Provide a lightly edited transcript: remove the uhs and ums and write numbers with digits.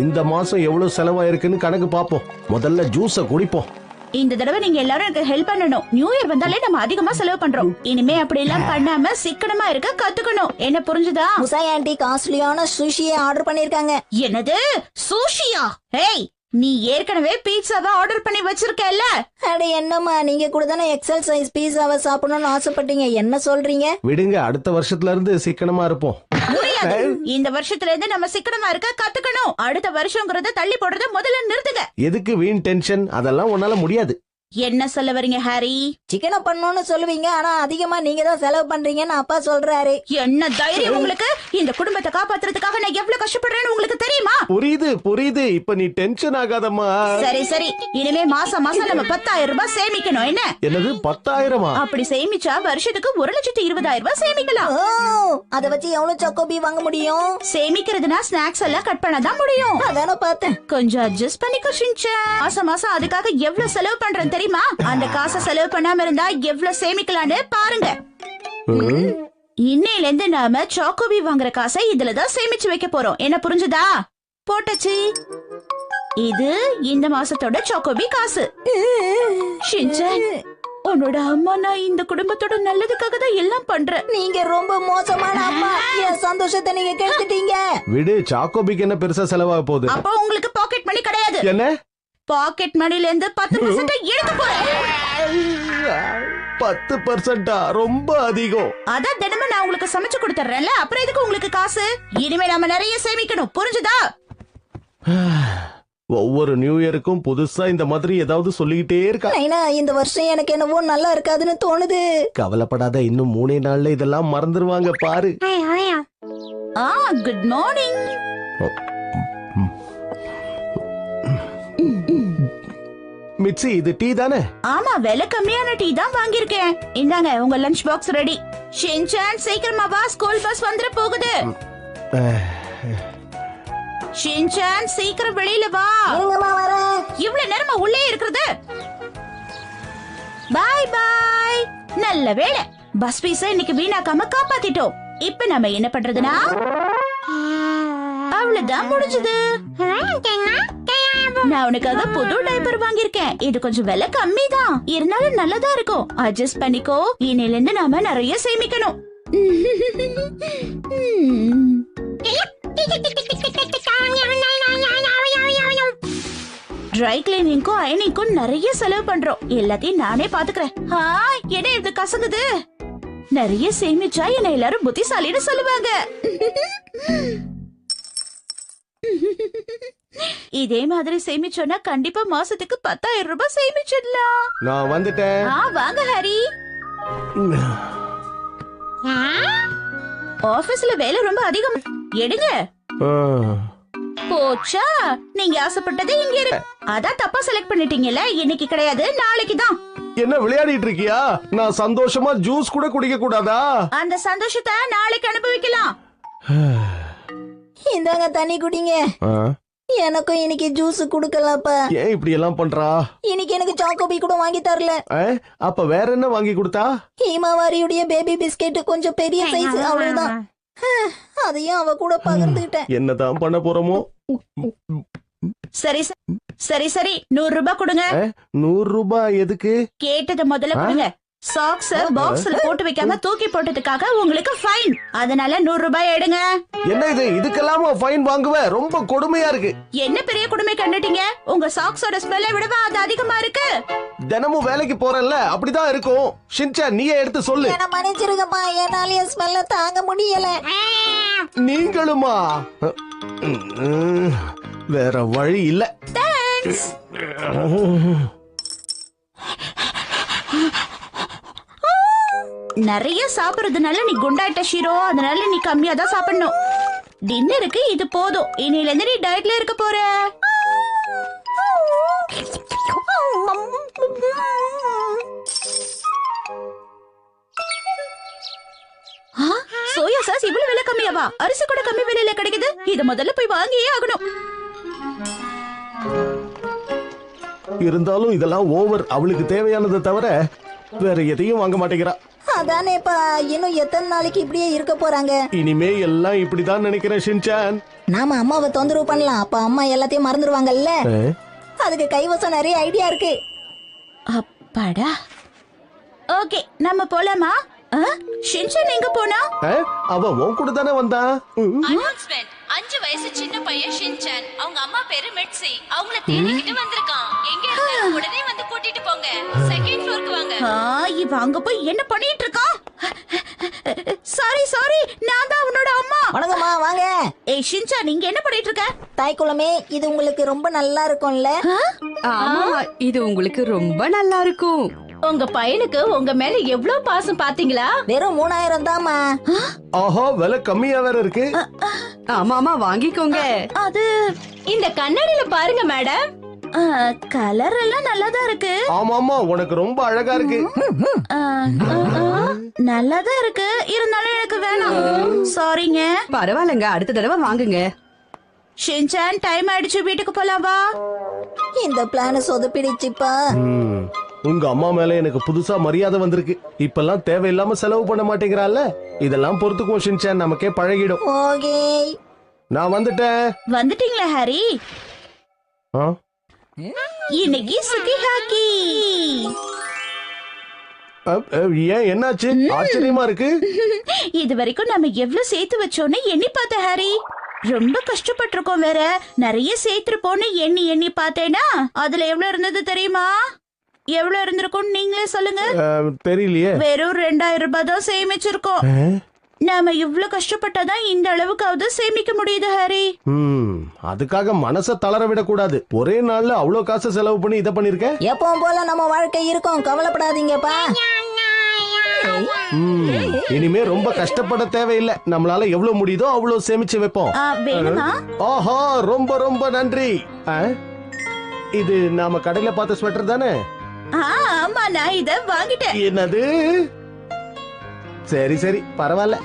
இந்த மாசம் எவ்வளவு செலவாயிருக்குன்னு கணக்கு பாப்போம். முதல்ல ஜூஸ குடிப்போம். இந்த தடவை நீங்க எல்லாரும் எனக்கு ஹெல்ப் பண்ணணும். நியூ இயர் வந்தாலே நம்ம அதிகமா செலவு பண்றோம். இனிமே அப்படி எல்லாம் பண்ணாம சிக்கனமா இருக்க கத்துக்கணும். என்ன புரிஞ்சுதா? முசாய் ஆண்டி காஸ்ட்லியான சுஷியை ஆர்டர் பண்ணிருக்காங்க. என்னது சுஷியா? ஹேய், நீ ஏற்கனவே பீட்சாவை ஆர்டர் பண்ணி வச்சிருக்கல. அட என்னம்மா, நீங்க கூட தானே எக்ஸல் சைஸ் பீஸாவை சாப்பிடணும்னு ஆசைப்பட்டீங்க. என்ன சொல்றீங்க? விடுங்க, அடுத்த வருஷத்துல இருந்து சிக்கனமா இருப்போம். முடியாது. இந்த வருஷத்துல இருந்து நம்ம சிக்கனமா இருக்க கத்துக்கணும். அடுத்த வருஷம்ங்கறத தள்ளி போடுறத முதல்ல நிறுத்துங்க. எதுக்கு வீண் டென்ஷன்? அதெல்லாம் உன்னால முடியாது. என்ன சொல்ல வரீங்க ஹாரி? சிக்கனை பண்ணணும்னு சொல்லுவீங்க, ஆனா அதிகமா நீங்க தான் செலவு பண்றீங்கன்னு அப்பா சொல்றாரு. என்ன தைரியம் உங்களுக்கு? இந்த குடும்பத்தை காப்பாத்துறதுக்காக நான் எவ்வளவு கஷ்டப்படுறேன்னு உங்களுக்கு தெரியுமா? புரியுது புரியுது. இப்ப நீ டென்ஷன் ஆகாதம்மா. சரி சரி, இனிமே மாசம் மாசம் நம்ம 10,000 ரூபாய் சேமிக்கணும். என்ன? என்னது 10,000? அப்படி சேமிச்சா வருஷத்துக்கு 1,20,000 ரூபாய் சேமிக்கலாம். அத வச்சு எவ்வளவு சாக்கோபி வாங்க முடியும்? சேமிக்கிறதுனா ஸ்நாக்ஸ் எல்லாம் கட் பண்ணதான் முடியும். அதான பார்த்தேன். கொஞ்சம் அட்ஜஸ்ட் பண்ணிக்கோ ஷின்சான். மாசம் மாசம் அதுக்காக எவ்வளவு செலவு பண்றேன் தெரியுமா? அந்த காசை செலவு பண்ணாம இருந்தா எவ்வளவு சேமிக்கலான்னு பாருங்க. இன்னையில இருந்து நாம சாக்கோபி வாங்குற காசை இதுலதான் சேமிச்சு வைக்க போறோம். என்ன புரிஞ்சுதா? போட்டச்சு. இது இந்த மாசத்தோட சாக்கோபி காசு. ஷின்சான், உன்னோட அம்மா நான் இந்த குடும்பத்தோட நல்லதுக்காக தான் எல்லாம் பண்றேன். நீங்க ரொம்ப மோசமான அம்மா. என் சந்தோஷத்தை நீங்க கெடுத்துட்டீங்க. விடு, சாக்கோபிக்கு என்ன பெருசா செலவாக போகுது? அப்போ உங்களுக்கு பாக்கெட் மணி கிடையாது. என்ன? பாக்கெட் மணில இருந்து 10% எடுத்து போறேன். 10%? ரொம்ப அதிகம். அதான் தினமும் நான் உங்களுக்கு சமைச்சு கொடுத்துறேன்ல, அப்புறம் எதுக்கு உங்களுக்கு காசு? இனிமே நாம நிறைய சேமிக்கணும். புரிஞ்சுதா? ஒவ்வொரு நியூ இயருக்கும் புதுசா இந்த மாதிரி ஏதாவது சொல்லிக்கிட்டே இருக்கா. நைனா, இந்த வருஷம் எனக்கு என்னவோ நல்லா இருக்காதுன்னு தோணுது. கவலைப்படாத, இன்னும் 3 நாள்ல இதெல்லாம் மறந்துருவாங்க பாரு. Good morning. மிச்சி, இது டீ தானே? ஆமா, விலை கம்மியான டீ தான் வாங்கியிருக்கேன். இந்தாங்க உங்க லஞ்ச் பாக்ஸ் ரெடி. ஷின்சான், சீக்கிரமா வா, ஸ்கூல் பஸ் வந்துட போகுது. ஷின்சான், சீக்கிரம் வெளியில வா. இவ்வளவு நேரமா உள்ளே இருக்கிறது? பாய் பாய். நல்ல வேளை, பஸ் ஃபீஸை இன்னைக்கு வீணாக்காம காப்பாத்திட்டோம். இப்ப நம்ம என்ன பண்றதுன்னா, அவ்வளவுதான் முடிஞ்சது. நான் உனக்காக புது டைப்பர் வாங்கியிருக்கேன். இது கொஞ்சம் விலை கம்மி தான், இருந்தாலும் நல்லதா இருக்கும். அட்ஜஸ்ட் பண்ணிக்கோ. இன்னையில இருந்து நாம நிறைய சேமிக்கணும். ட்ரை கிளீனிங்க்கும் அயனிங்க்கும் நிறைய செலவு பண்றோம். எல்லாத்தையும் நானே பாத்துக்கிறேன். என்ன இது கசங்குது? நிறைய சேமிச்சா என்ன எல்லாரும் புத்திசாலின்னு சொல்லுவாங்க. இதே மாதிரி சேமிச்சோன்னா கண்டிப்பா மாசத்துக்கு 10,000 ரூபாய் சேமிச்சிடலாம். நான் வந்துட்டேன். வாங்க ஹரி. ஆபீஸ்ல வேலை ரொம்ப அதிகம். எடுங்க. போச்சா, நீங்க ஆசைப்பட்டது இங்க இருக்கு. அதான் தப்பா செலக்ட் பண்ணிட்டீங்கல்ல. இன்னைக்கு கிடையாது, நாளைக்கு தான். என்ன விளையாடிட்டு இருக்கியா? நான் சந்தோஷமா ஜூஸ் கூட குடிக்க கூடாதா? அந்த சந்தோஷத்தை நாளைக்கு அனுபவிக்கலாம். இந்தாங்க தண்ணி குடிங்க. எனக்கும் இன்னைக்கு ஜூஸ் குடுக்கலப்பா. ஏன் இப்படி எல்லாம் பண்றா? இன்னைக்கு எனக்கு சாக்கோபி கூட வாங்கி தரல. அப்ப வேற என்ன வாங்கி கொடுத்தா? ஹீமாவாரியுடைய பேபி பிஸ்கெட் கொஞ்சம் பெரிய சைஸ், அவ்வளவுதான். அதையும் அவ கூட பகிர்ந்துட்டேன். என்னதான் பண்ண போறோமோ? சரி சரி சரி, 100 ரூபாய் கொடுங்க. 100 ரூபாய் எதுக்கு? கேட்டது முதல்ல கொடுங்க. சாக்ஸ் பாக்ஸ்ல போட்டு வைக்காம தூக்கி போட்டதுக்காக உங்களுக்கு ஃபைன். அதனால 100 ரூபாய் எடுங்க. என்ன இது? இதுக்கெல்லாம் ஃபைன் வாங்குவ? ரொம்ப கொடுமையா இருக்கு. என்ன பெரிய கொடுமை கண்டுட்டீங்க? உங்க சாக்ஸோட ஸ்மெல்லை விடவா அது அதிகமா இருக்கு? தினமும் வேலைக்கு போறேன்ல, அப்படிதான் இருக்கும். ஷின்சான், நீயே எடுத்து சொல்லு. என்ன மன்னிச்சிருங்கப்பா, என்னால ஸ்மெல்ல தாங்க முடியல. நீங்களுமா? வேற வழி இல்ல. நிறைய சாப்பிடுறதுனால நீ குண்டாயிட்ட ஷீரோ. அதனால நீ கம்மியா தான் சாப்பிடணும். டின்னருக்கு இது போதும். இன்னையில இருந்து நீ டயட்ல இருக்க போற. சோயா சாஸ் இவ்வளவு விலை கம்மியாவா? அரிசி கூட கம்மி விலையில கிடைக்குது. இத முதல்ல போய் வாங்கியே ஆகணும். இருந்தாலும் இதெல்லாம் ஓவர். அவளுக்கு தேவையானதை தவிர வேற எதையும் வாங்க மாட்டேங்கிறா. அதானேப்பா, இன்னும் எத்தனை நாளைக்கு இப்படியே இருக்க போறாங்க? இனிமே எல்லாம் இப்படிதான் நினைக்கிறேன் ஷின்சான். நாம அம்மாவை தொந்தரவு பண்ணலாம், அப்ப அம்மா எல்லாத்தையும் மறந்துடுவாங்கல்ல. ஆ? அதுக்கு கைவசம் நிறைய ஐடியா இருக்கு. அப்பாடா. ஓகே, நம்ம போலாமா? ஷின்சான் எங்க போனா? அவ உன் கூட தானே வந்தா. அனௌன்ஸ்மெண்ட். 5 வயசு சின்ன பையன் ஷின்சான், அவங்க அம்மா பேரு மெட்சி, அவங்கள தேடிக்கிட்டு வந்திருக்கான். எங்க இருந்தாலும் உடனே வந்து கூட்டிட்டு போங்க. செகண்ட் ஃப்ளோருக்கு வாங்க. இவ அங்க போய் என்ன பண்ணிட்டு இருக்கான்? சாரி, நான் தான் அவனோட அம்மா. வணக்கம்மா, வாங்க. ஏய் ஷின்சான், நீங்க என்ன பண்ணிட்டு இருக்க? தாய்க்குளமே, இது உங்களுக்கு ரொம்ப நல்லா இருக்கும்ல? ஆமா, இது உங்களுக்கு ரொம்ப நல்லா இருக்கும். உங்க பையனுக்கு உங்க மேல எவ்வளவு பாசம் பாத்தீங்களா? வெறும் 3000 தாம்மா. ஆஹா, விலை கம்மியா வேற இருக்கு. ஆமா வாங்கிக்கோங்க. அது இந்த கண்ணாடியில பாருங்க மேடம். கலர் எல்லாம் நல்லாதான் இருக்கு. ஆமாமா, உனக்கு ரொம்ப அழகா இருக்கு. நல்லாதான் இருக்கு, இருந்தாலும் எனக்கு வேணாம். சாரிங்க. பரவாயில்லங்க, அடுத்த தடவை வாங்குங்க. ஷின்சான், டைம் ஆயிடுச்சு, வீட்டுக்கு போலாம் வா. இந்த பிளான சொதப்பிடுச்சுப்பா. உங்க அம்மா மேல எனக்கு புதுசா மரியாதை வந்திருக்கு. இப்பெல்லாம் தேவையில்லாம செலவு பண்ண மாட்டேங்கிறாள்ல. இதெல்லாம் பொறுத்துக்குவோம் ஷின்சான், நமக்கே பழகிடும். ஓகே. நான் வந்துட்டேன். வந்துட்டீங்களா ஹாரி? ஆ? இன்னைக்கு சுகி ஹாக்கி. ஏன், என்னாச்சு? ஆச்சரியமா இருக்கு. இது வரைக்கும் நம்ம எவ்வளவு சேர்த்து வச்சோன்னு எண்ணி பார்த்த ஹாரி. ரொம்ப கஷ்டப்பட்டிருக்கோம் வேற. நிறைய சேர்த்திருப்போன்னு எண்ணி பார்த்தேனா அதுல எவ்வளவு இருந்தது தெரியுமா? எவ்வளவு இருந்திருக்கும் நீங்களே சொல்லுங்க. தெரியலையே. வெறும் 2000 ரூபாய் தான் சேமிச்சிருக்கோம். நாம இவ்வளவு கஷ்டப்பட்டாதான் இந்த அளவுக்காவது சேமிக்க முடியுது ஹாரி. அதுக்காக மனச தளர விடக்கூடாது. ஒரே நாள்ல அவ்வளவு காசு செலவு பண்ணி இத பண்ணிருக்க. எப்பவும் போல நம்ம வாழ்க்கை இருக்கும், கவலைப்படாதீங்கப்பா. இனிமே ரொம்ப கஷ்டப்பட தேவையில்லை. நம்மளால எவ்வளவு முடியுதோ அவ்வளவு சேமிச்சு வைப்போம். வேணுமா? ஆஹா, ரொம்ப ரொம்ப நன்றி. இது நாம கடையில பார்த்த ஸ்வெட்டர் தானே? ஆமா, நான் இத வாங்கிட்டேன். என்னது? சரி பரவாயில்ல.